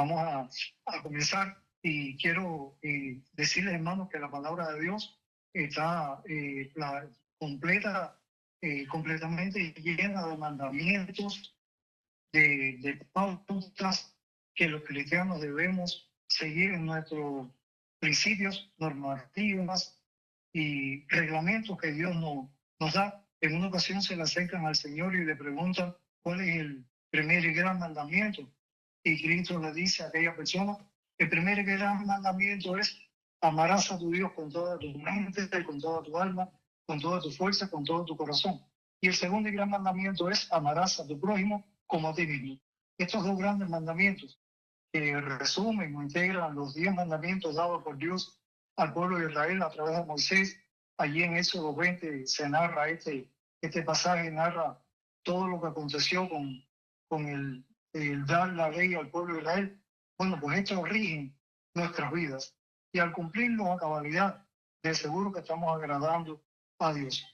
Vamos a comenzar y quiero decirles, hermanos, que la palabra de Dios está completamente llena de mandamientos, de pautas que los cristianos debemos seguir en nuestros principios, normativas y reglamentos que Dios nos da. En una ocasión se le acercan al Señor y le preguntan cuál es el primer y gran mandamiento. Y Cristo le dice a aquella persona, el primer y gran mandamiento es: amarás a tu Dios con toda tu mente, con toda tu alma, con toda tu fuerza, con todo tu corazón. Y el segundo y gran mandamiento es: amarás a tu prójimo como a ti mismo. Estos dos grandes mandamientos que resumen o integran los 10 mandamientos dados por Dios al pueblo de Israel a través de Moisés. Allí en Éxodo 20 se narra este pasaje, narra todo lo que aconteció con el dar la ley al pueblo de Israel. Bueno, pues esto rigen nuestras vidas y al cumplirlo a cabalidad, de seguro que estamos agradando a Dios.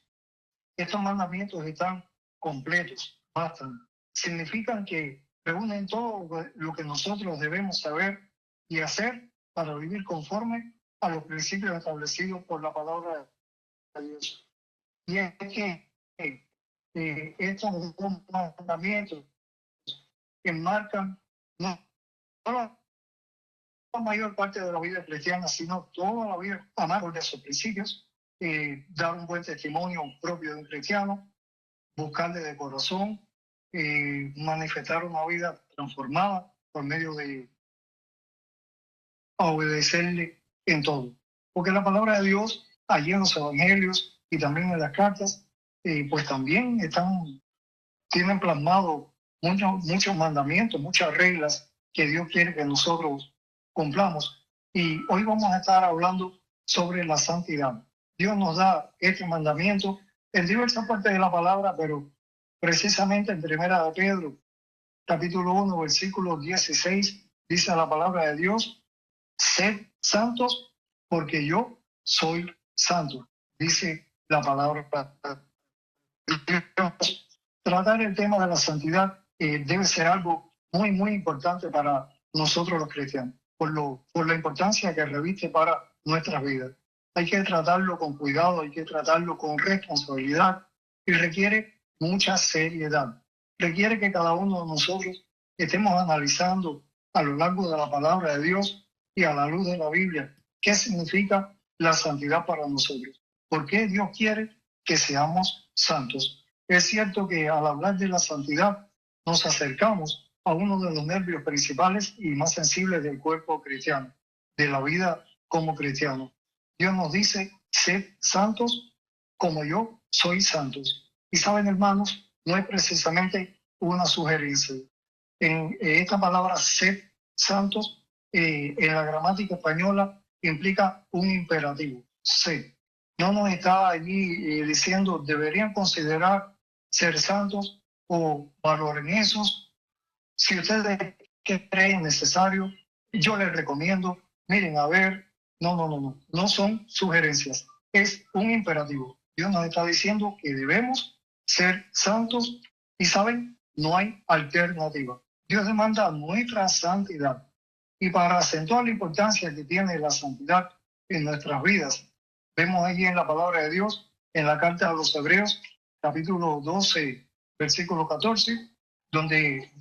Estos mandamientos están completos, bastan. Significan que reúnen todo lo que nosotros debemos saber y hacer para vivir conforme a los principios establecidos por la palabra de Dios. Y es que estos dos mandamientos enmarcan no solo la mayor parte de la vida cristiana, sino toda la vida amar de esos principios, dar un buen testimonio propio de un cristiano, buscarle de corazón, manifestar una vida transformada por medio de obedecerle en todo. Porque la palabra de Dios, allí en los evangelios y también en las cartas, pues también tienen plasmado muchos mandamientos, muchas reglas que Dios quiere que nosotros cumplamos. Y hoy vamos a estar hablando sobre la santidad. Dios nos da este mandamiento en diversas partes de la palabra, pero precisamente en Primera de Pedro, capítulo 1, versículo 16, dice la palabra de Dios: sed santos porque yo soy santo. Dice la palabra de Dios. Tratar el tema de la santidad debe ser algo muy, muy importante para nosotros los cristianos, por la importancia que reviste para nuestras vidas. Hay que tratarlo con cuidado, hay que tratarlo con responsabilidad y requiere mucha seriedad. Requiere que cada uno de nosotros estemos analizando a lo largo de la palabra de Dios y a la luz de la Biblia qué significa la santidad para nosotros. ¿Por qué Dios quiere que seamos santos? Es cierto que al hablar de la santidad nos acercamos a uno de los nervios principales y más sensibles del cuerpo cristiano, de la vida como cristiano. Dios nos dice: sed santos como yo soy santos. Y saben, hermanos, no es precisamente una sugerencia. En esta palabra sed santos, en la gramática española implica un imperativo, sed. No nos está allí diciendo deberían considerar ser santos o valoren esos. Si ustedes creen necesario, yo les recomiendo, miren, a ver, no son sugerencias, es un imperativo. Dios nos está diciendo que debemos ser santos y saben, no hay alternativa. Dios demanda nuestra santidad y para acentuar la importancia que tiene la santidad en nuestras vidas, vemos allí en la palabra de Dios, en la carta a los Hebreos, capítulo 12, versículo 14, donde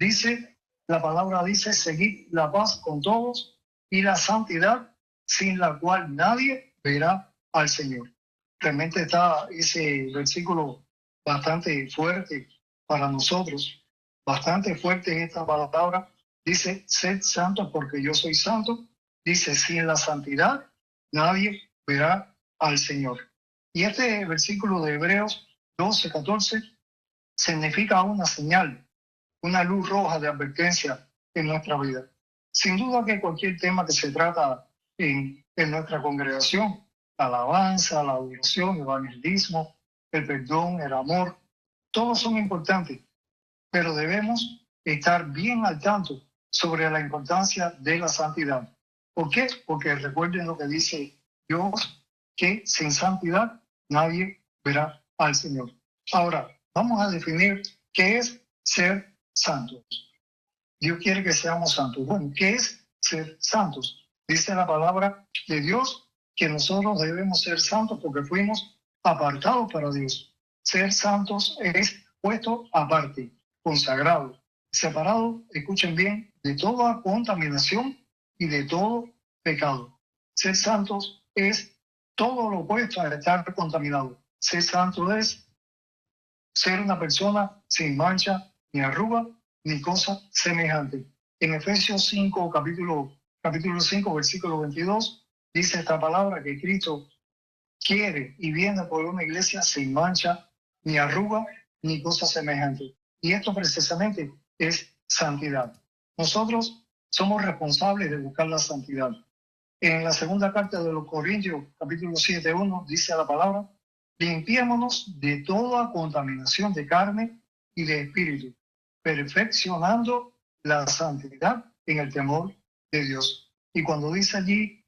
la palabra dice: seguid la paz con todos y la santidad, sin la cual nadie verá al Señor. Realmente está ese versículo bastante fuerte para nosotros, bastante fuerte esta palabra. Dice: sed santos porque yo soy santo. Dice: sin la santidad nadie verá al Señor. Y este versículo de Hebreos 12, 14 significa una señal, una luz roja de advertencia en nuestra vida. Sin duda que cualquier tema que se trata en nuestra congregación, la alabanza, la adoración, el evangelismo, el perdón, el amor, todos son importantes, pero debemos estar bien al tanto sobre la importancia de la santidad. ¿Por qué? Porque recuerden lo que dice Dios, que sin santidad nadie verá al Señor. Ahora, vamos a definir qué es ser santos. Dios quiere que seamos santos. Bueno, ¿qué es ser santos? Dice la palabra de Dios que nosotros debemos ser santos porque fuimos apartados para Dios. Ser santos es puesto aparte, consagrado, separado, escuchen bien, de toda contaminación y de todo pecado. Ser santos es todo lo opuesto a estar contaminado. Ser santo es ser una persona sin mancha, ni arruga, ni cosa semejante. En Efesios 5, capítulo 5, versículo 22, dice esta palabra que Cristo quiere y viene por una iglesia sin mancha, ni arruga, ni cosa semejante. Y esto precisamente es santidad. Nosotros somos responsables de buscar la santidad. En la segunda carta de los Corintios, capítulo 7:1, dice la palabra: limpiémonos de toda contaminación de carne y de espíritu, perfeccionando la santidad en el temor de Dios. Y cuando dice allí,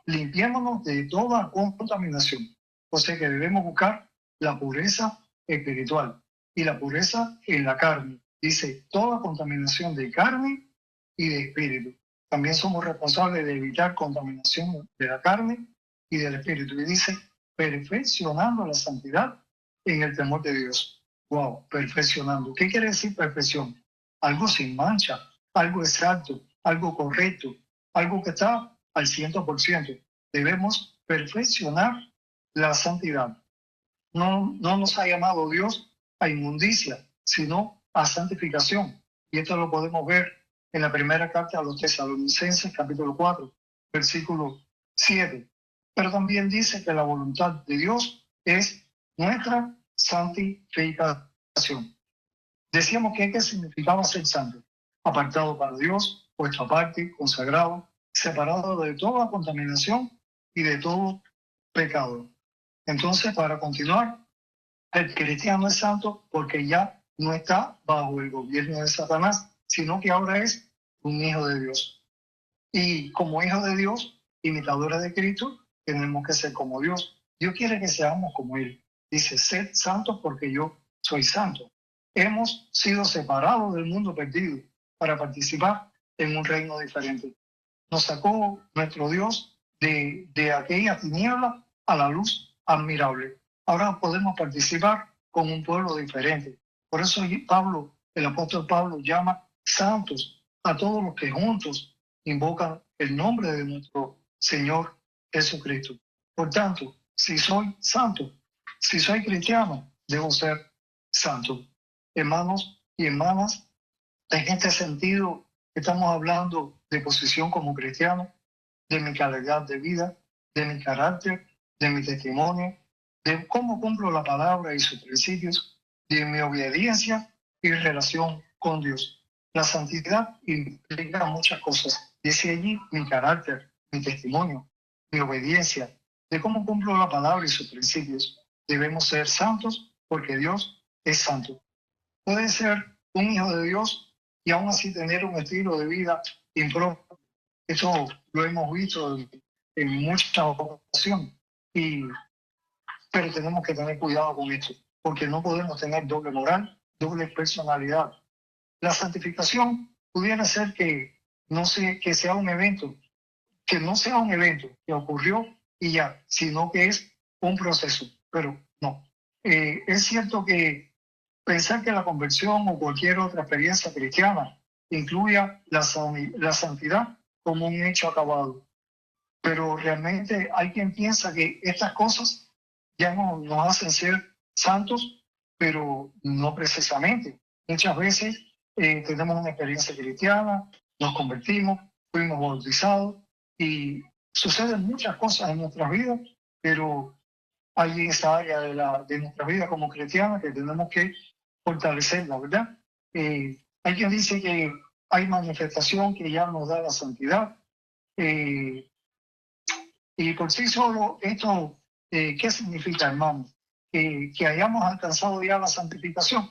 limpiémonos de toda contaminación, o sea que debemos buscar la pureza espiritual y la pureza en la carne. Dice, toda contaminación de carne y de espíritu. También somos responsables de evitar contaminación de la carne y del espíritu. Y dice, perfeccionando la santidad en el temor de Dios. Wow, perfeccionando. ¿Qué quiere decir perfección? Algo sin mancha, algo exacto, algo correcto, algo que está al 100%. Debemos perfeccionar la santidad. No nos ha llamado Dios a inmundicia, sino a santificación. Y esto lo podemos ver en la primera carta a los Tesalonicenses, capítulo 4, versículo 7. Pero también dice que la voluntad de Dios es nuestra santificación. Decíamos que ¿qué significaba ser santo? Apartado para Dios, puesto aparte, consagrado, separado de toda contaminación y de todo pecado. Entonces, para continuar, el cristiano es santo porque ya no está bajo el gobierno de Satanás, sino que ahora es un hijo de Dios. Y como hijo de Dios, imitadores de Cristo, tenemos que ser como Dios. Dios quiere que seamos como Él. Dice, sed santos porque yo soy santo. Hemos sido separados del mundo perdido para participar en un reino diferente. Nos sacó nuestro Dios de aquella tiniebla a la luz admirable. Ahora podemos participar con un pueblo diferente. Por eso Pablo, el apóstol Pablo, llama santos a todos los que juntos invocan el nombre de nuestro Señor Jesucristo. Por tanto, si soy santo, si soy cristiano, debo ser santo. Hermanos y hermanas, en este sentido estamos hablando de posición como cristiano, de mi calidad de vida, de mi carácter, de mi testimonio, de cómo cumplo la palabra y sus principios, de mi obediencia y relación con Dios. La santidad implica muchas cosas. Dice allí mi carácter, mi testimonio, mi obediencia, de cómo cumplo la palabra y sus principios. Debemos ser santos porque Dios es santo. Puede ser un hijo de Dios y aún así tener un estilo de vida impropio. Eso lo hemos visto en muchas ocasiones, pero tenemos que tener cuidado con esto, porque no podemos tener doble moral, doble personalidad. La santificación pudiera ser que que sea un evento, que no sea un evento que ocurrió y ya, sino que es un proceso, pero no. Es cierto que pensar que la conversión o cualquier otra experiencia cristiana incluya la santidad como un hecho acabado. Pero realmente hay quien piensa que estas cosas ya no nos hacen ser santos, pero no precisamente. Muchas veces tenemos una experiencia cristiana, nos convertimos, fuimos bautizados y suceden muchas cosas en nuestras vidas, pero hay esa área de nuestra vida como cristianos que tenemos que fortalecerla, ¿verdad? Hay quien dice que hay manifestación que ya nos da la santidad. Y por sí solo, esto, ¿qué significa, hermano? Que hayamos alcanzado ya la santificación.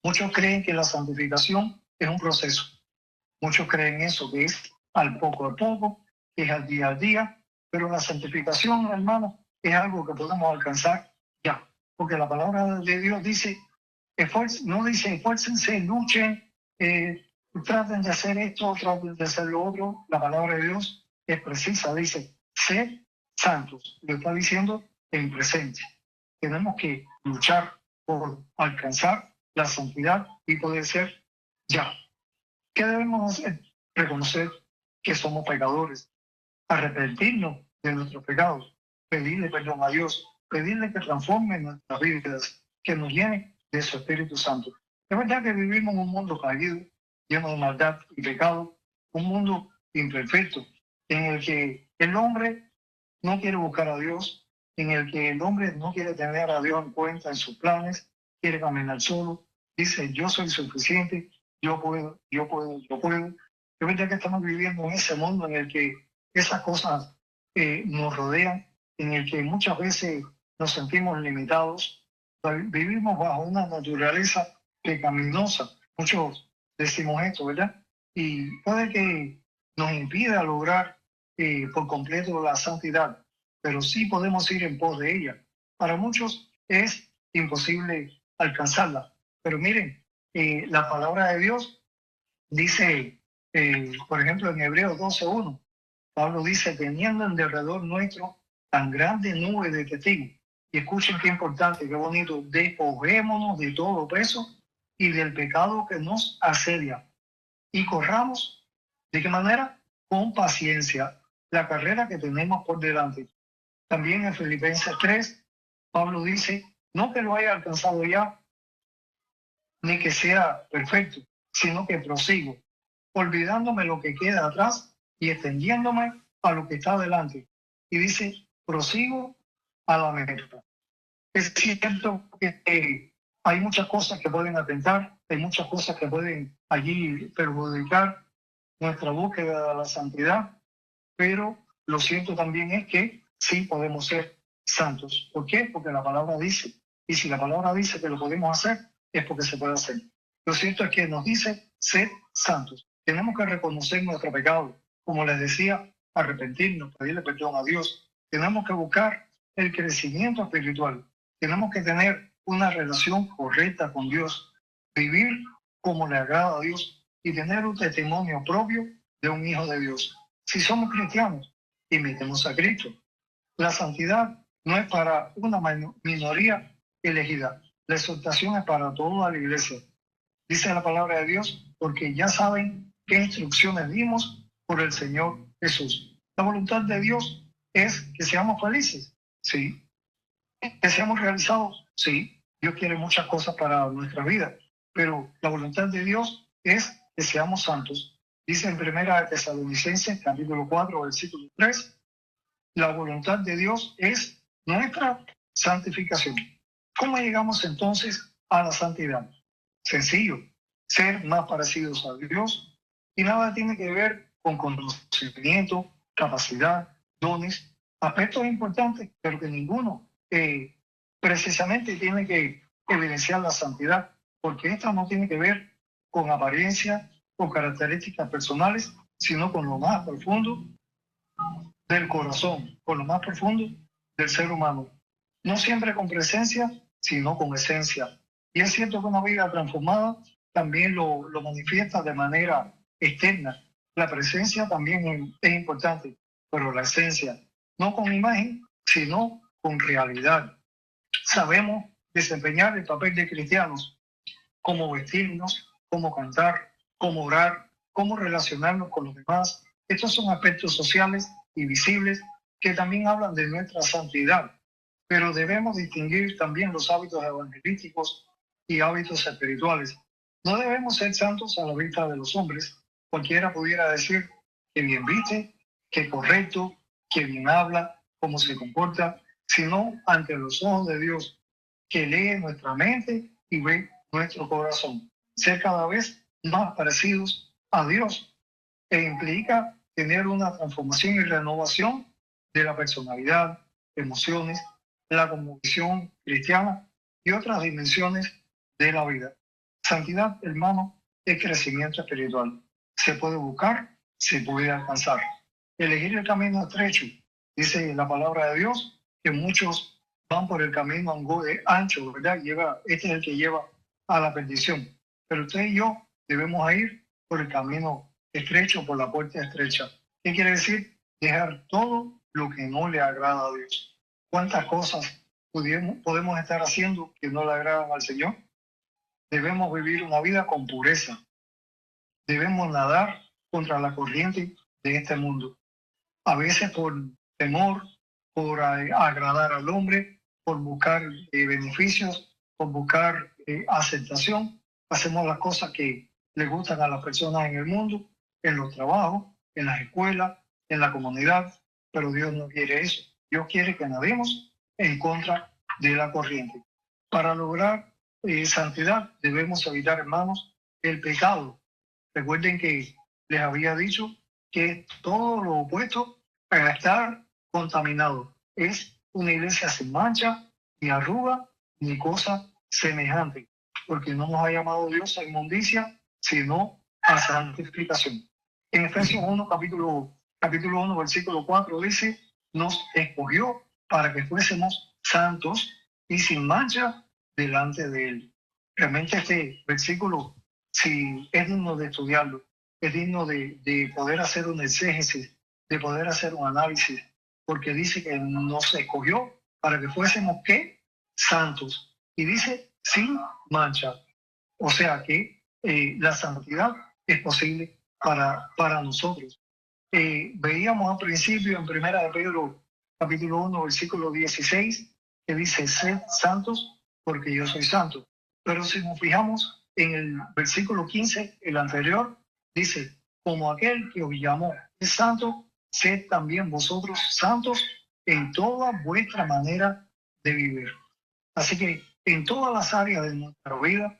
Muchos creen que la santificación es un proceso. Muchos creen eso, que es al poco a poco, que es al día, pero la santificación, hermano, es algo que podemos alcanzar ya. Porque la palabra de Dios dice, no dice esfuércense, luchen, traten de hacer esto, traten de hacer lo otro. La palabra de Dios es precisa, dice, sed santos. Lo está diciendo en presente. Tenemos que luchar por alcanzar la santidad y poder ser ya. ¿Qué debemos hacer? Reconocer que somos pecadores, arrepentirnos de nuestros pecados, pedirle perdón a Dios, pedirle que transforme nuestras vidas, que nos llene de su Espíritu Santo. Es verdad que vivimos en un mundo caído, lleno de maldad y pecado, un mundo imperfecto, en el que el hombre no quiere buscar a Dios, en el que el hombre no quiere tener a Dios en cuenta en sus planes, quiere caminar solo, dice, yo soy suficiente, yo puedo, yo puedo, yo puedo. Es verdad que estamos viviendo en ese mundo en el que esas cosas nos rodean, en el que muchas veces nos sentimos limitados, vivimos bajo una naturaleza pecaminosa. Muchos decimos esto, ¿verdad? Y puede que nos impida lograr por completo la santidad, pero sí podemos ir en pos de ella. Para muchos es imposible alcanzarla, pero miren, la palabra de Dios dice, por ejemplo, en Hebreos 12:1, Pablo dice, teniendo en derredor nuestro tan grande nube de testigos. Y escuchen qué importante, qué bonito, despojémonos de todo peso y del pecado que nos asedia. Y corramos, ¿de qué manera? Con paciencia, la carrera que tenemos por delante. También en Filipenses 3, Pablo dice, no que lo haya alcanzado ya, ni que sea perfecto, sino que prosigo, olvidándome lo que queda atrás y extendiéndome a lo que está adelante. Y dice, prosigo a la meta. Es cierto que hay muchas cosas que pueden atentar, hay muchas cosas que pueden allí perjudicar nuestra búsqueda de la santidad, pero lo cierto también es que sí podemos ser santos. ¿Por qué? Porque la palabra dice, y si la palabra dice que lo podemos hacer, es porque se puede hacer. Lo cierto es que nos dice ser santos. Tenemos que reconocer nuestro pecado, como les decía, arrepentirnos, pedirle perdón a Dios. Tenemos que buscar el crecimiento espiritual. Tenemos que tener una relación correcta con Dios, vivir como le agrada a Dios y tener un testimonio propio de un hijo de Dios. Si somos cristianos, imitemos a Cristo. La santidad no es para una minoría elegida. La exhortación es para toda la iglesia. Dice la palabra de Dios, porque ya saben qué instrucciones dimos por el Señor Jesús. La voluntad de Dios es que seamos felices, sí. Que seamos realizados, sí. Dios quiere muchas cosas para nuestra vida, pero la voluntad de Dios es que seamos santos. Dice en 1 Tesalonicenses, capítulo 4, versículo 3, la voluntad de Dios es nuestra santificación. ¿Cómo llegamos entonces a la santidad? Sencillo, ser más parecidos a Dios y nada tiene que ver con conocimiento, capacidad, dones, aspectos importantes, pero que ninguno precisamente tiene que evidenciar la santidad, porque esta no tiene que ver con apariencia o características personales, sino con lo más profundo del corazón, con lo más profundo del ser humano. No siempre con presencia, sino con esencia. Y es cierto que una vida transformada también lo manifiesta de manera externa. La presencia también es importante, pero la esencia, no con imagen, sino con realidad. Sabemos desempeñar el papel de cristianos, cómo vestirnos, cómo cantar, cómo orar, cómo relacionarnos con los demás. Estos son aspectos sociales y visibles que también hablan de nuestra santidad, pero debemos distinguir también los hábitos evangelísticos y hábitos espirituales. No debemos ser santos a la vista de los hombres. Cualquiera pudiera decir que bien viste, que correcto, que bien habla, cómo se comporta, sino ante los ojos de Dios, que lee nuestra mente y ve nuestro corazón. Ser cada vez más parecidos a Dios e implica tener una transformación y renovación de la personalidad, emociones, la convicción cristiana y otras dimensiones de la vida. Santidad, hermano, es crecimiento espiritual. Se puede buscar, se puede alcanzar. Elegir el camino estrecho, dice la palabra de Dios, que muchos van por el camino ancho, ¿verdad? Este es el que lleva a la perdición. Pero usted y yo debemos ir por el camino estrecho, por la puerta estrecha. ¿Qué quiere decir? Dejar todo lo que no le agrada a Dios. ¿Cuántas cosas podemos estar haciendo que no le agradan al Señor? Debemos vivir una vida con pureza. Debemos nadar contra la corriente de este mundo. A veces por temor, por agradar al hombre, por buscar beneficios, por buscar aceptación, hacemos las cosas que le gustan a las personas en el mundo, en los trabajos, en las escuelas, en la comunidad, pero Dios no quiere eso. Dios quiere que nademos en contra de la corriente. Para lograr santidad debemos evitar, hermanos, el pecado. Recuerden que les había dicho que es todo lo opuesto a estar contaminado. Es una iglesia sin mancha, ni arruga, ni cosa semejante, porque no nos ha llamado Dios a inmundicia, sino a santificación. En Efesios 1, capítulo 1, versículo 4 dice, nos escogió para que fuésemos santos y sin mancha delante de Él. Realmente este versículo, si es digno de estudiarlo, es digno de poder hacer un exégesis, de poder hacer un análisis, porque dice que nos escogió para que fuésemos, ¿qué? Santos. Y dice, sin mancha. O sea que la santidad es posible para nosotros. Veíamos al principio en Primera de Pedro, capítulo 1, versículo 16, que dice, sed santos porque yo soy santo. Pero si nos fijamos en el versículo 15, el anterior, dice, como aquel que os llamó es santo, sed también vosotros santos en toda vuestra manera de vivir. Así que en todas las áreas de nuestra vida,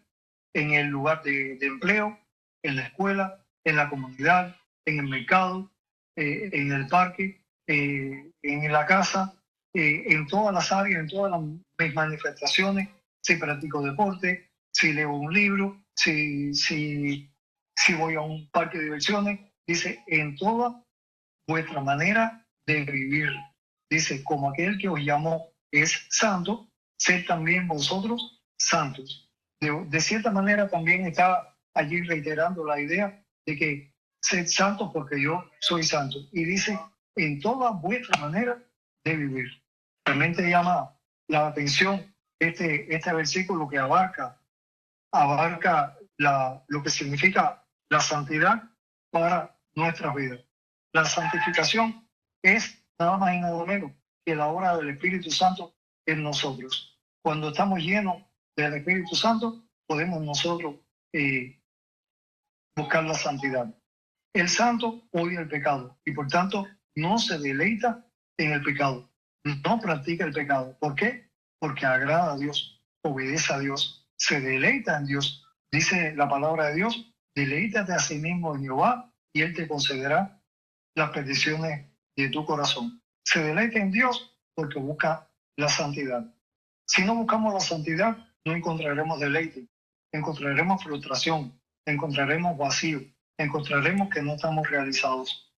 en el lugar de empleo, en la escuela, en la comunidad, en el mercado, en el parque, en la casa, en todas las áreas, en todas las mis manifestaciones, si practico deporte, si leo un libro, si voy a un parque de diversiones, dice, en toda vuestra manera de vivir. Dice, como aquel que os llamó es santo, sed también vosotros santos. De cierta manera también está allí reiterando la idea de que sed santos porque yo soy santo. Y dice, en toda vuestra manera de vivir. Realmente llama la atención este versículo que abarca lo que significa la santidad para nuestras vidas. La santificación es nada más y nada menos que la obra del Espíritu Santo en nosotros. Cuando estamos llenos del Espíritu Santo, podemos nosotros buscar la santidad. El santo odia el pecado y por tanto no se deleita en el pecado, no practica el pecado. ¿Por qué? Porque agrada a Dios, obedece a Dios, se deleita en Dios. Dice la palabra de Dios, deleítate a sí mismo en Jehová y Él te concederá las peticiones de tu corazón. Se deleita en Dios porque busca la santidad. Si no buscamos la santidad, no encontraremos deleite, encontraremos frustración, encontraremos vacío, encontraremos que no estamos realizados.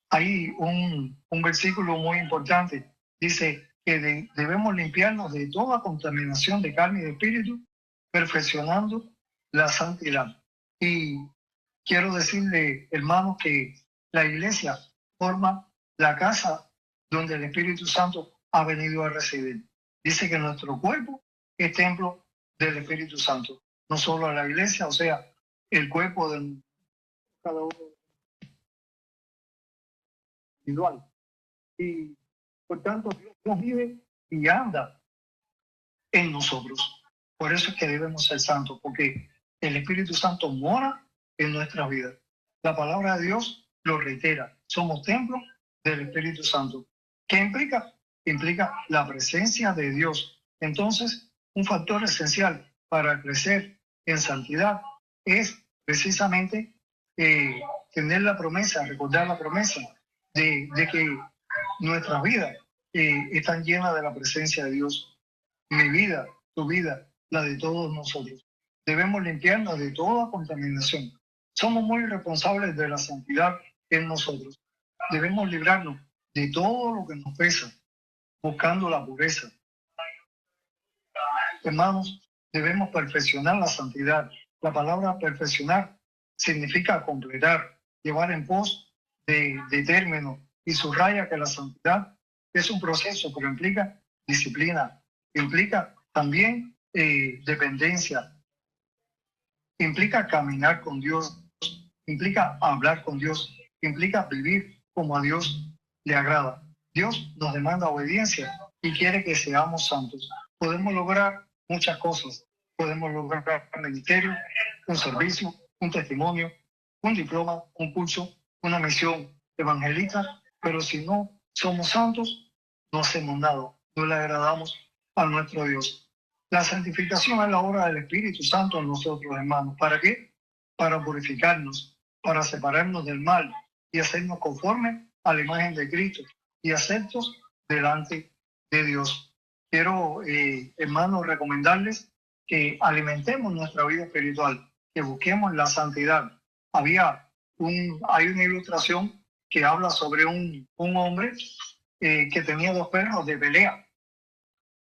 Hay un versículo muy importante, dice que debemos limpiarnos de toda contaminación de carne y de espíritu, perfeccionando la santidad. Y quiero decirle, hermanos, que la iglesia forma la casa donde el Espíritu Santo ha venido a residir. Dice que nuestro cuerpo es templo del Espíritu Santo, no solo la iglesia, o sea, el cuerpo de cada uno individual. Y por tanto, Dios vive y anda en nosotros. Por eso es que debemos ser santos, porque el Espíritu Santo mora en nuestras vidas. La palabra de Dios lo reitera. Somos templos del Espíritu Santo. ¿Qué implica? Implica la presencia de Dios. Entonces, un factor esencial para crecer en santidad es precisamente tener la promesa, recordar la promesa de que nuestras vidas están llenas de la presencia de Dios. Mi vida, tu vida, la de todos nosotros. Debemos limpiarnos de toda contaminación. Somos muy responsables de la santidad en nosotros. Debemos librarnos de todo lo que nos pesa, buscando la pureza. Hermanos, debemos perfeccionar la santidad. La palabra perfeccionar significa completar, llevar en pos de término, y subraya que la santidad es un proceso, pero implica disciplina, implica también dependencia, implica caminar con Dios, implica hablar con Dios, implica vivir como a Dios le agrada. Dios nos demanda obediencia y quiere que seamos santos. Podemos lograr muchas cosas. Podemos lograr un ministerio, un servicio, un testimonio, un diploma, un curso, una misión evangelista, pero si no somos santos, no hacemos nada, no le agradamos a nuestro Dios. La santificación es la obra del Espíritu Santo en nosotros, hermanos. ¿Para qué? Para purificarnos, para separarnos del mal y hacernos conformes a la imagen de Cristo y aceptos delante de Dios. Quiero, hermanos, recomendarles que alimentemos nuestra vida espiritual, que busquemos la santidad. Hay una ilustración que habla sobre un hombre que tenía 2 perros de pelea,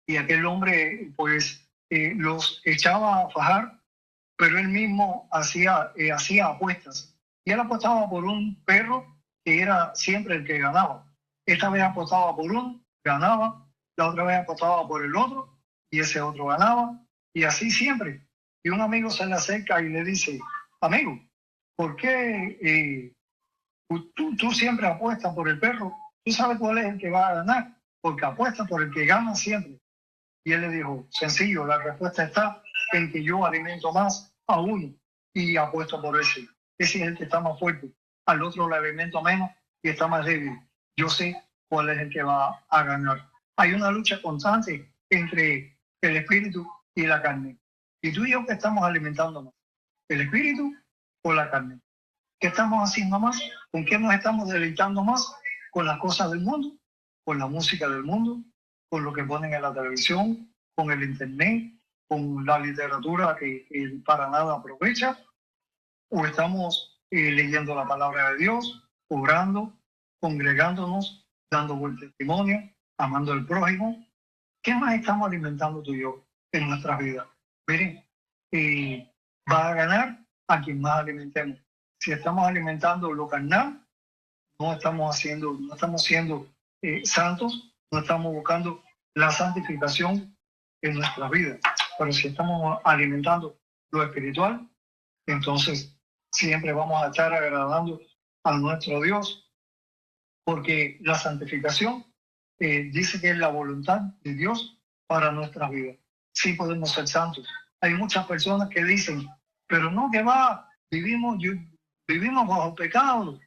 y aquel hombre pues los echaba a fajar, pero él mismo hacía apuestas, y él apostaba por un perro que era siempre el que ganaba. Esta vez apostaba por uno, ganaba, la otra vez apostaba por el otro y ese otro ganaba, y así siempre. Y un amigo se le acerca y le dice: amigo, ¿por qué tú siempre apuestas por el perro? Tú sabes cuál es el que va a ganar, porque apuestas por el que gana siempre. Y él le dijo: sencillo, la respuesta está en que yo alimento más a uno y apuesto por ese. Ese es el que está más fuerte. Al otro le alimento menos y está más débil. Yo sé cuál es el que va a ganar. Hay una lucha constante entre el espíritu y la carne. ¿Y tú y yo qué estamos alimentando más? ¿El espíritu o la carne? ¿Qué estamos haciendo más? ¿Con qué nos estamos deleitando más? ¿Con las cosas del mundo? ¿Con la música del mundo? ¿Con lo que ponen en la televisión? ¿Con el internet? ¿Con la literatura que para nada aprovecha? ¿O estamos leyendo la palabra de Dios, orando, congregándonos, dando buen testimonio, amando al prójimo? ¿Qué más estamos alimentando tú y yo en nuestras vidas? Miren, va a ganar a quien más alimentemos. Si estamos alimentando lo carnal, no estamos siendo santos, no estamos buscando la santificación en nuestra vida. Pero si estamos alimentando lo espiritual, entonces siempre vamos a estar agradando a nuestro Dios, porque la santificación dice que es la voluntad de Dios para nuestras vidas. Sí podemos ser santos. Hay muchas personas que dicen: pero no, que va, vivimos bajo pecado,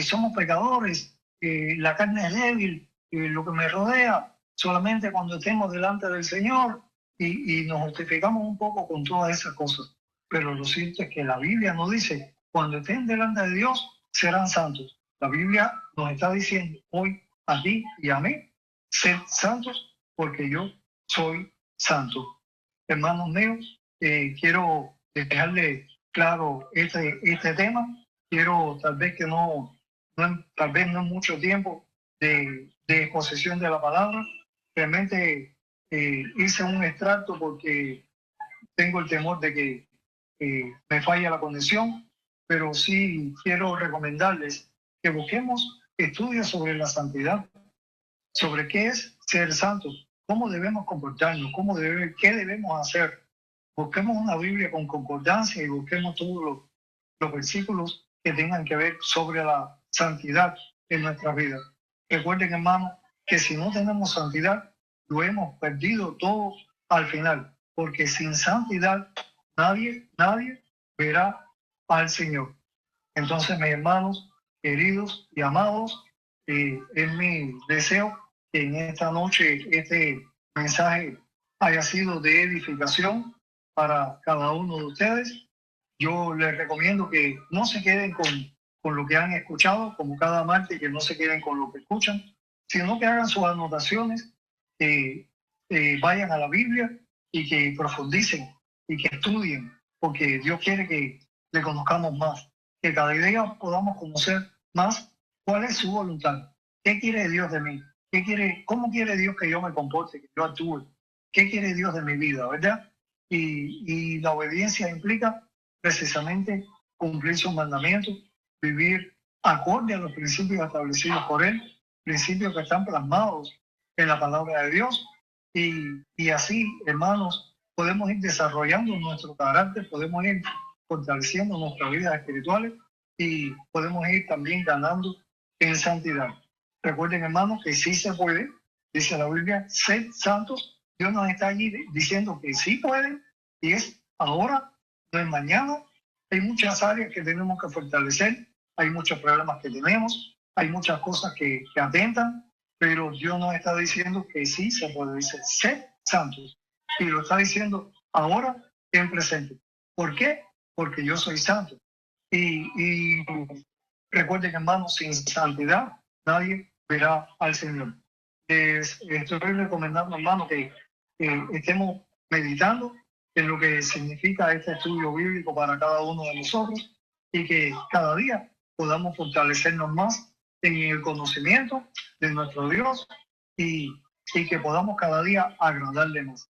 somos pecadores, la carne es débil, lo que me rodea, solamente cuando estemos delante del Señor, y nos justificamos un poco con todas esas cosas. Pero lo cierto es que la Biblia nos dice: cuando estén delante de Dios, serán santos. La Biblia nos está diciendo hoy a ti y a mí: sed santos porque yo soy santo. Hermanos míos, quiero dejarle claro este tema. Quiero, tal vez que tal vez no mucho tiempo de exposición de la palabra. Realmente hice un extracto porque tengo el temor de que me falle la conexión, pero sí quiero recomendarles que busquemos estudios sobre la santidad, sobre qué es ser santos, cómo debemos comportarnos, qué debemos hacer. Busquemos una Biblia con concordancia y busquemos todos los versículos que tengan que ver sobre la santidad en nuestra vida. Recuerden, hermanos, que si no tenemos santidad, lo hemos perdido todo al final, porque sin santidad nadie verá al Señor. Entonces, mis hermanos, queridos y amados, es mi deseo que en esta noche este mensaje haya sido de edificación para cada uno de ustedes. Yo les recomiendo que no se queden con lo que han escuchado, como cada martes, que no se queden con lo que escuchan, sino que hagan sus anotaciones, vayan a la Biblia y que profundicen y que estudien, porque Dios quiere que le conozcamos más, que cada día podamos conocer más cuál es su voluntad, qué quiere Dios de mí, cómo quiere Dios que yo me comporte, que yo actúe, qué quiere Dios de mi vida, ¿verdad? Y la obediencia implica precisamente cumplir sus mandamientos, vivir acorde a los principios establecidos por Él, principios que están plasmados en la palabra de Dios. Y así, hermanos, podemos ir desarrollando nuestro carácter, podemos ir fortaleciendo nuestras vidas espirituales y podemos ir también ganando en santidad. Recuerden, hermanos, que sí se puede, dice la Biblia, sed santos. Dios nos está allí diciendo que sí pueden y es ahora, no es mañana. Hay muchas áreas que tenemos que fortalecer, hay muchos problemas que tenemos, hay muchas cosas que atentan, pero Dios nos está diciendo que sí se puede. Dice, sed santos. Y lo está diciendo ahora en presente. ¿Por qué? Porque yo soy santo. Y recuerden, hermanos, sin santidad nadie verá al Señor. Estoy recomendando, hermanos, que estemos meditando en lo que significa este estudio bíblico para cada uno de nosotros y que cada día podamos fortalecernos más en el conocimiento de nuestro Dios y que podamos cada día agradarle más.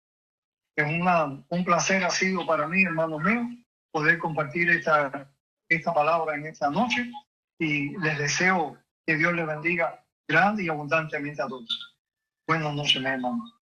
Es un placer ha sido para mí, hermanos míos, poder compartir esta palabra en esta noche y les deseo que Dios les bendiga grande y abundantemente a todos. Buenas noches, mis hermanos.